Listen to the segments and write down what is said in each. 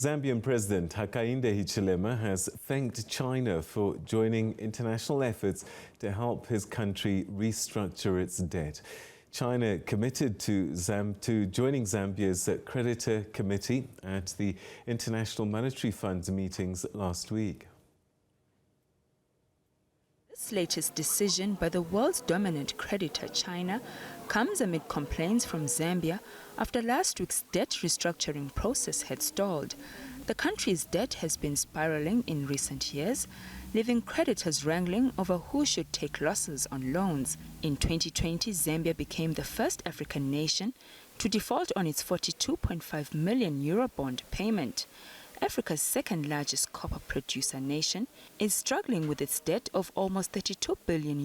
Zambian President Hakainde Hichilema has thanked China for joining international efforts to help his country restructure its debt. China committed to joining Zambia's creditor committee at the International Monetary Fund's meetings last week. This latest decision by the world's dominant creditor, China, comes amid complaints from Zambia after last week's debt restructuring process had stalled. The country's debt has been spiraling in recent years, leaving creditors wrangling over who should take losses on loans. In 2020, Zambia became the first African nation to default on its €42.5 million Eurobond payment. Africa's second largest copper producer nation is struggling with its debt of almost $32 billion,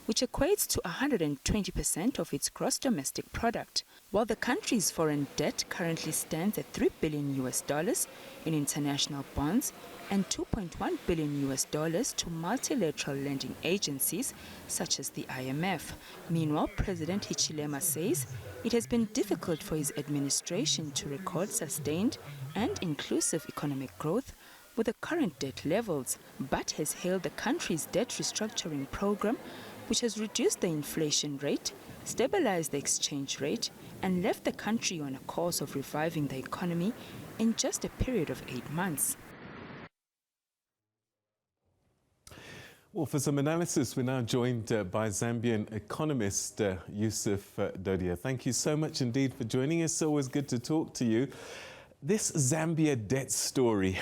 which equates to 120% of its gross domestic product. While the country's foreign debt currently stands at $3 billion in international bonds and $2.1 billion to multilateral lending agencies such as the IMF. Meanwhile, President Hichilema says it has been difficult for his administration to record sustained and inclusive economic growth with the current debt levels, but has hailed the country's debt restructuring program, which has reduced the inflation rate, stabilized the exchange rate, and left the country on a course of reviving the economy in just a period of 8 months. Well, for some analysis, we're now joined by Zambian economist Yusuf Dodia. Thank you so much indeed for joining us. It's always good to talk to you. This Zambia debt story,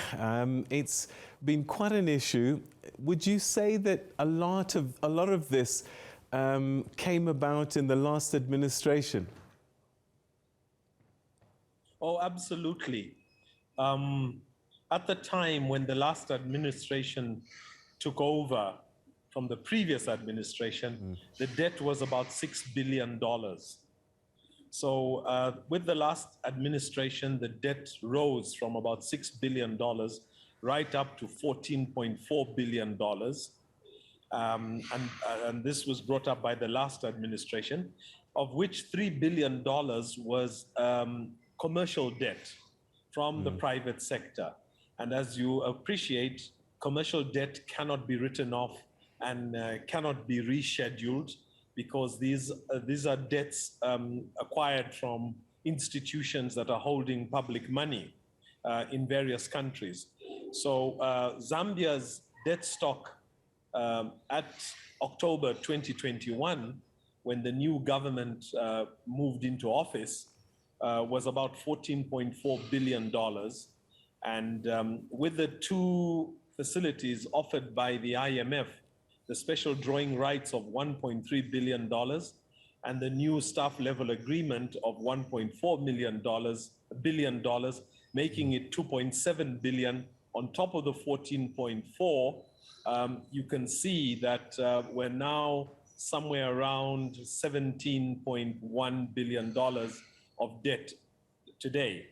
it's been quite an issue. Would you say that a lot of this came about in the last administration? Oh, absolutely. At the time when the last administration took over from the previous administration, the debt was about $6 billion. So with the last administration, the debt rose from about $6 billion right up to $14.4 billion. And this was brought up by the last administration, of which $3 billion was commercial debt from the private sector. And as you appreciate, commercial debt cannot be written off and cannot be rescheduled because these are debts acquired from institutions that are holding public money in various countries. So Zambia's debt stock at October 2021, when the new government moved into office, was about $14.4 billion. And with the two facilities offered by the IMF, the special drawing rights of $1.3 billion and the new staff level agreement of $1.4 billion, making it $2.7 billion on top of the 14.4, you can see that we're now somewhere around $17.1 billion of debt today.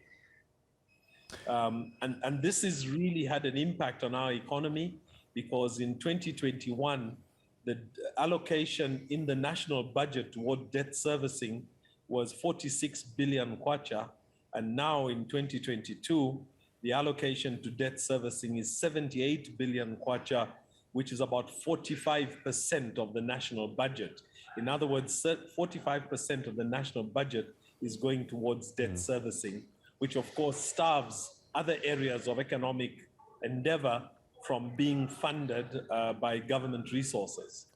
And this has really had an impact on our economy because in 2021, the allocation in the national budget toward debt servicing was 46 billion kwacha, and now in 2022, the allocation to debt servicing is 78 billion kwacha, which is about 45% of the national budget. In other words, 45% of the national budget is going towards debt servicing, which of course starves other areas of economic endeavor from being funded by government resources.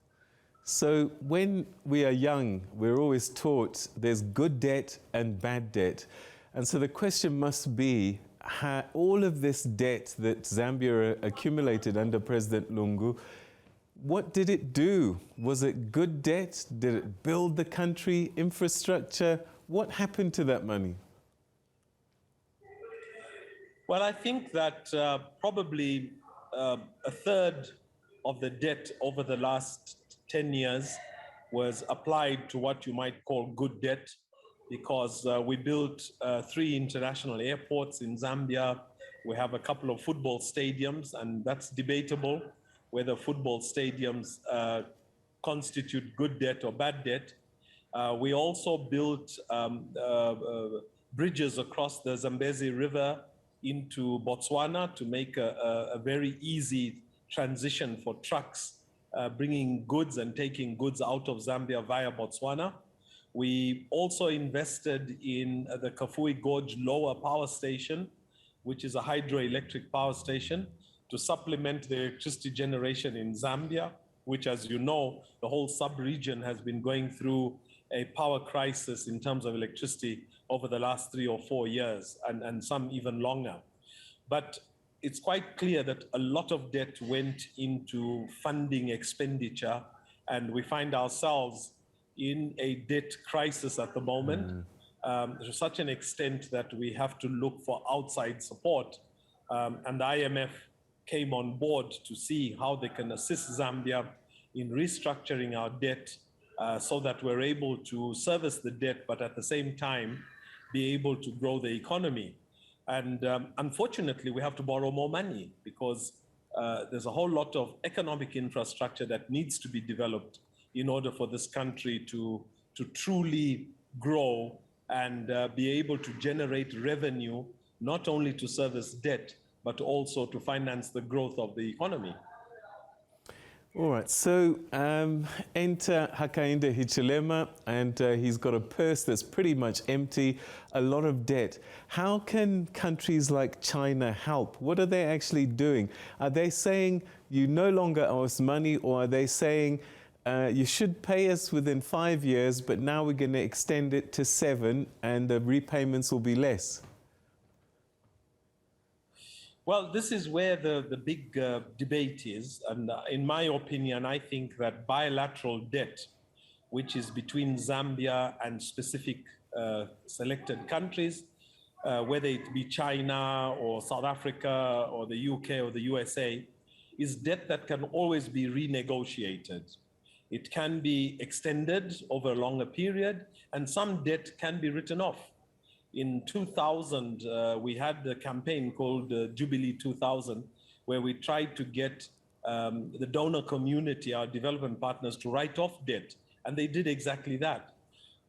So when we are young, we're always taught there's good debt and bad debt. And so the question must be, all of this debt that Zambia accumulated under President Lungu, what did it do? Was it good debt? Did it build the country, infrastructure? What happened to that money? Well, I think that probably a third of the debt over the last 10 years was applied to what you might call good debt, because we built 3 international airports in Zambia. We have a couple of football stadiums, and that's debatable whether football stadiums constitute good debt or bad debt. We also built bridges across the Zambezi River into Botswana to make a very easy transition for trucks bringing goods and taking goods out of Zambia via Botswana. We also invested in the Kafue Gorge Lower Power Station, which is a hydroelectric power station to supplement the electricity generation in Zambia, which, as you know, the whole sub-region has been going through a power crisis in terms of electricity over the last 3 or 4 years, and some even longer. But it's quite clear that a lot of debt went into funding expenditure, and we find ourselves in a debt crisis at the moment, to such an extent that we have to look for outside support. And the IMF came on board to see how they can assist Zambia in restructuring our debt so that we're able to service the debt, but at the same time, be able to grow the economy. And unfortunately, we have to borrow more money because there's a whole lot of economic infrastructure that needs to be developed in order for this country to truly grow and be able to generate revenue, not only to service debt, but also to finance the growth of the economy. All right, so enter Hakainde Hichilema, and he's got a purse that's pretty much empty, a lot of debt. How can countries like China help? What are they actually doing? Are they saying you no longer owe us money, or are they saying you should pay us within 5 years, but now we're going to extend it to 7 and the repayments will be less? Well, this is where the big debate is. And in my opinion, I think that bilateral debt, which is between Zambia and specific selected countries, whether it be China or South Africa or the UK or the USA, is debt that can always be renegotiated. It can be extended over a longer period, and some debt can be written off. In 2000, we had a campaign called Jubilee 2000, where we tried to get the donor community, our development partners, to write off debt, and they did exactly that.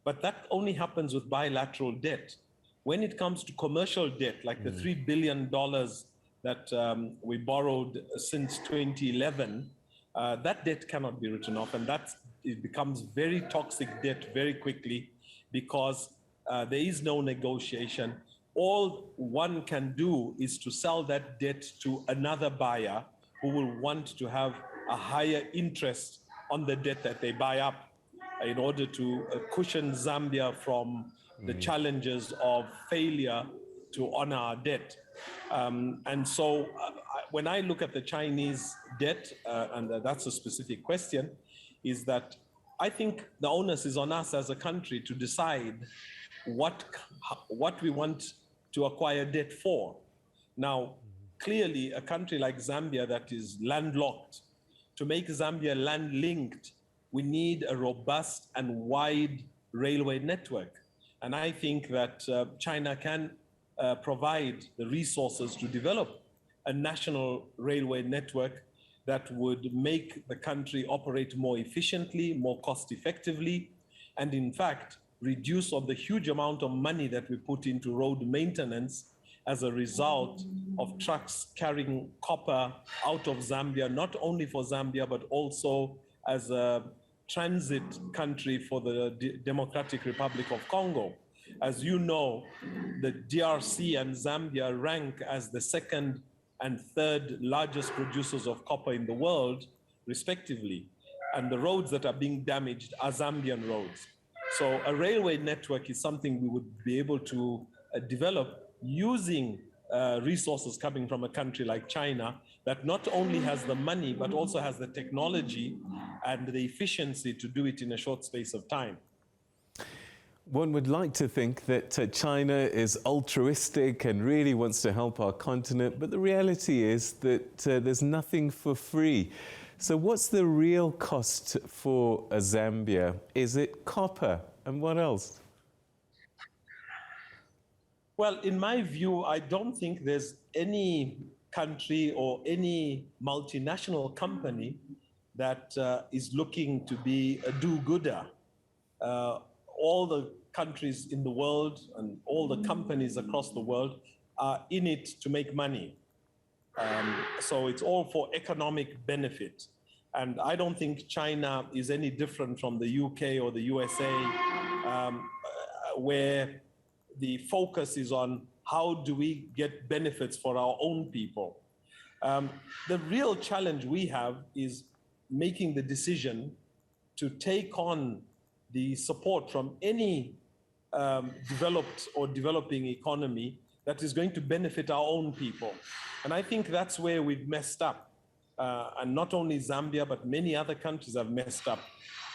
But that only happens with bilateral debt. When it comes to commercial debt, like the $3 billion that we borrowed since 2011, that debt cannot be written off, and it becomes very toxic debt very quickly because there is no negotiation. All one can do is to sell that debt to another buyer who will want to have a higher interest on the debt that they buy up in order to cushion Zambia from the challenges of failure to honor our debt. And so when I look at the Chinese debt, and that's a specific question, is that I think the onus is on us as a country to decide what we want to acquire debt for. Now, clearly, a country like Zambia that is landlocked, to make Zambia land-linked, we need a robust and wide railway network. And I think that China can provide the resources to develop a national railway network that would make the country operate more efficiently, more cost-effectively, and in fact, reduce on the huge amount of money that we put into road maintenance as a result of trucks carrying copper out of Zambia, not only for Zambia, but also as a transit country for the Democratic Republic of Congo. As you know, the DRC and Zambia rank as the second and third largest producers of copper in the world, respectively. And the roads that are being damaged are Zambian roads. So a railway network is something we would be able to develop using resources coming from a country like China that not only has the money, but also has the technology and the efficiency to do it in a short space of time. One would like to think that China is altruistic and really wants to help our continent, but the reality is that there's nothing for free. So what's the real cost for Zambia? Is it copper? And what else? Well, in my view, I don't think there's any country or any multinational company that is looking to be a do-gooder. All the countries in the world and all the companies across the world are in it to make money. So it's all for economic benefit. And I don't think China is any different from the UK or the USA, where the focus is on how do we get benefits for our own people. The real challenge we have is making the decision to take on the support from any developed or developing economy that is going to benefit our own people. And I think that's where we've messed up. And not only Zambia, but many other countries have messed up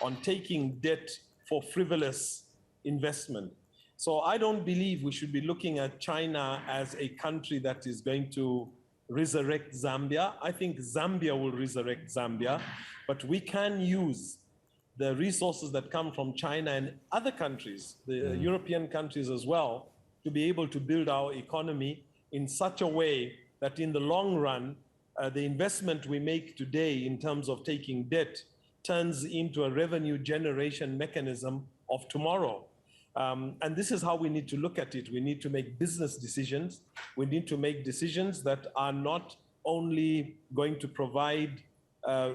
on taking debt for frivolous investment. So I don't believe we should be looking at China as a country that is going to resurrect Zambia. I think Zambia will resurrect Zambia, but we can use the resources that come from China and other countries, the European countries as well, to be able to build our economy in such a way that in the long run, the investment we make today in terms of taking debt turns into a revenue generation mechanism of tomorrow. And this is how we need to look at it. We need to make business decisions. We need to make decisions that are not only going to provide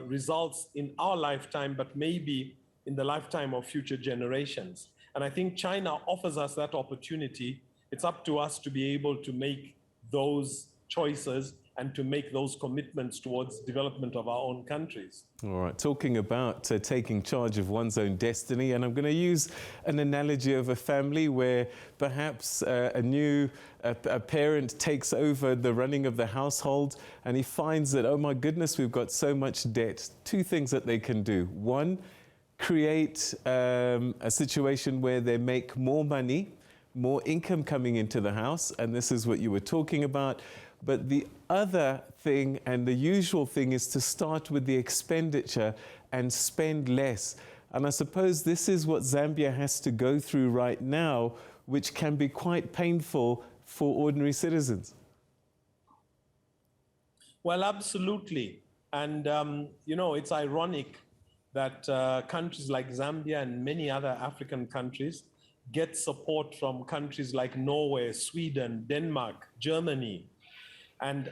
results in our lifetime, but maybe in the lifetime of future generations. And I think China offers us that opportunity. It's up to us to be able to make those choices and to make those commitments towards development of our own countries. All right, talking about taking charge of one's own destiny, and I'm going to use an analogy of a family where perhaps a parent takes over the running of the household and he finds that, oh my goodness, we've got so much debt. Two things that they can do. One, create a situation where they make more money, more income coming into the house, and this is what you were talking about. But the other thing and the usual thing is to start with the expenditure and spend less. And I suppose this is what Zambia has to go through right now, which can be quite painful for ordinary citizens. Well, absolutely. And, it's ironic that countries like Zambia and many other African countries get support from countries like Norway, Sweden, Denmark, Germany. And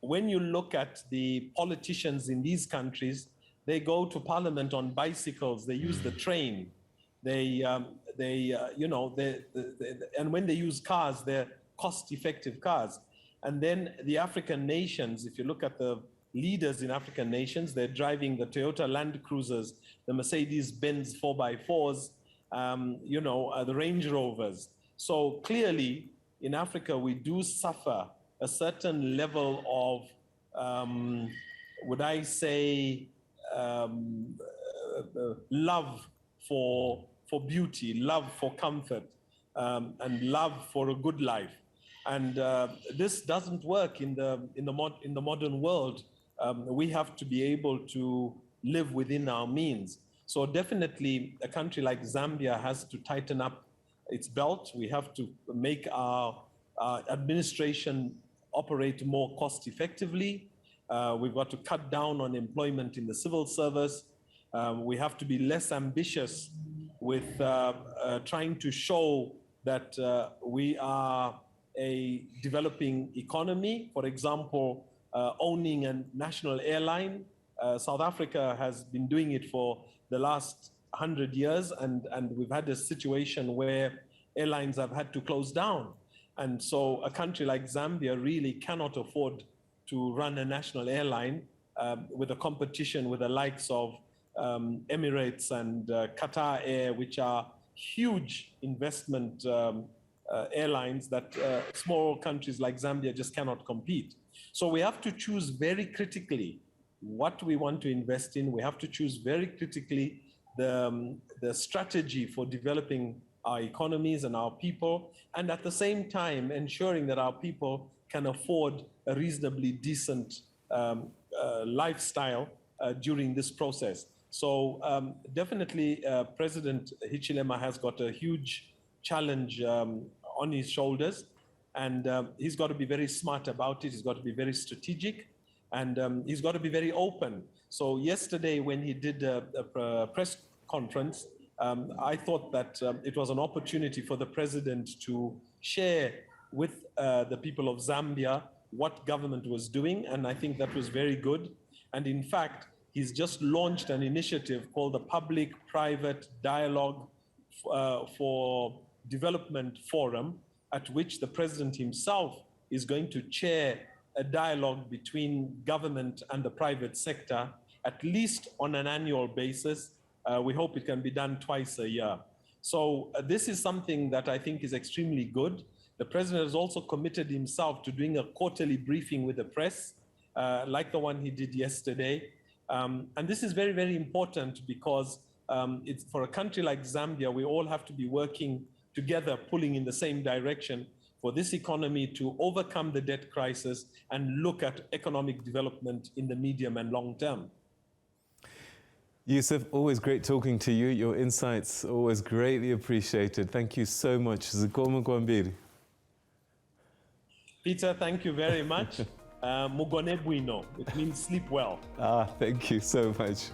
when you look at the politicians in these countries, they go to parliament on bicycles, they use the train, and when they use cars, they're cost-effective cars. And then the African nations, if you look at the leaders in African nations, they're driving the Toyota Land Cruisers, the Mercedes-Benz 4x4s, the Range Rovers. So clearly, in Africa, we do suffer a certain level of, love for beauty, love for comfort, and love for a good life. And this doesn't work in the modern world. We have to be able to live within our means. So definitely a country like Zambia has to tighten up its belt. We have to make our administration operate more cost effectively. We've got to cut down on employment in the civil service. We have to be less ambitious with trying to show that we are a developing economy. For example, owning a national airline. South Africa has been doing it for the last 100 years, and we've had a situation where airlines have had to close down. And so a country like Zambia really cannot afford to run a national airline with a competition with the likes of Emirates and Qatar Air, which are huge investment airlines that small countries like Zambia just cannot compete. So we have to choose very critically what we want to invest in. We have to choose very critically the strategy for developing our economies and our people, and at the same time ensuring that our people can afford a reasonably decent lifestyle during this process. So definitely President Hichilema has got a huge challenge on his shoulders, and he's got to be very smart about it. He's got to be very strategic, and he's got to be very open. So yesterday when he did a press conference, I thought that it was an opportunity for the president to share with the people of Zambia what government was doing, and I think that was very good. And in fact, he's just launched an initiative called the Public-Private Dialogue for Development Forum, at which the president himself is going to chair a dialogue between government and the private sector, at least on an annual basis. We hope it can be done twice a year. So this is something that I think is extremely good. The president has also committed himself to doing a quarterly briefing with the press, like the one he did yesterday. And this is very, very important because it's for a country like Zambia, we all have to be working together, pulling in the same direction for this economy to overcome the debt crisis and look at economic development in the medium and long term. Yusuf, always great talking to you. Your insights always greatly appreciated. Thank you so much. Zikomo Kwambiri. Peter, thank you very much. Mugone buino. It means sleep well. Thank you so much.